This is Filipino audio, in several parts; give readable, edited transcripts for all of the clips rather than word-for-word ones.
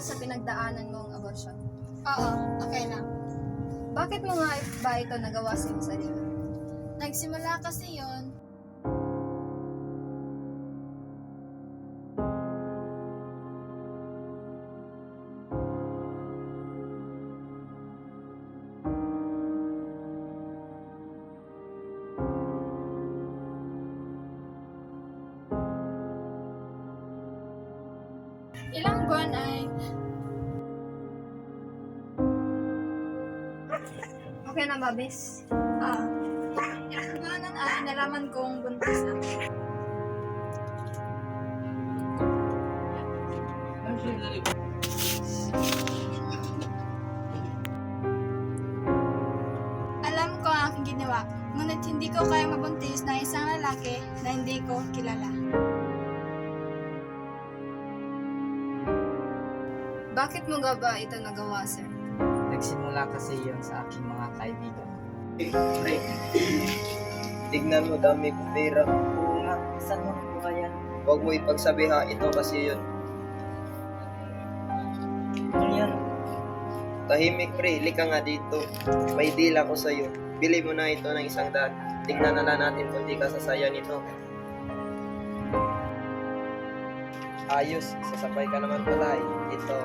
sa pinagdaanan mong abortion? Oo, okay lang. Bakit mo nga ba ito nagawa sa iyong sarili? Nagsimula kasi yon. Ilang buwan ay Okay na ba, Bes? ilang buwan ay nalaman kong buntis ako. Alam ko ang aking ginawa, ngunit hindi ko kaya mabuntis ng isang lalaki na hindi ko kilala. Bakit mo nga ba ito nagawa, sir? Nagsimula kasi yon sa aking mga kaibigan. Pre, tignan mo, dami kong pera. Oo nga, saan mo nakuha yan? Huwag mo ipagsabi ha, ito kasi yun. Ano yan? Tahimik pre, lika nga dito. May deal ako sa'yo. Bili mo na ito ng 100. Tignan na lang natin kung di ka sasaya nito. Ayos, sasabay ka naman pala eh. Ito.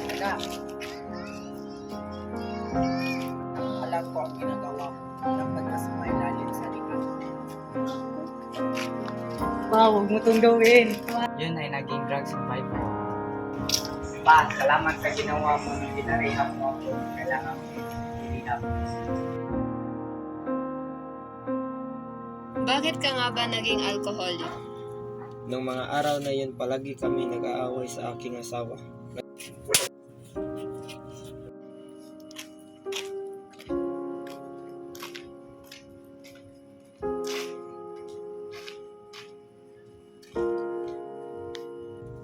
Teka. Alam ko ang ginagawa ko. Dapat ka sumailalim sa likod. Wow, huwag mo itong gawin. Yun ay naging drug survivor. Pa, salamat sa ginawa mo nung pinarehab mo ako. Kailangan mo i-rehab. Bakit ka nga ba naging alcoholic? Nung mga araw na yun, palagi kami nag-aaway sa aking asawa.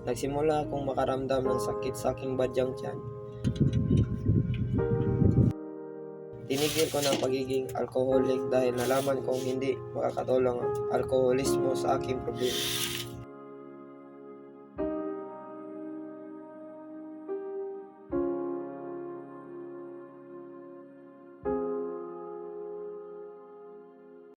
Nagsimula akong makaramdam ng sakit sa aking badyang tiyan. Tinigil ko ng pagiging alcoholic dahil nalaman kong hindi makakatulong ang alkoholismo sa aking problema.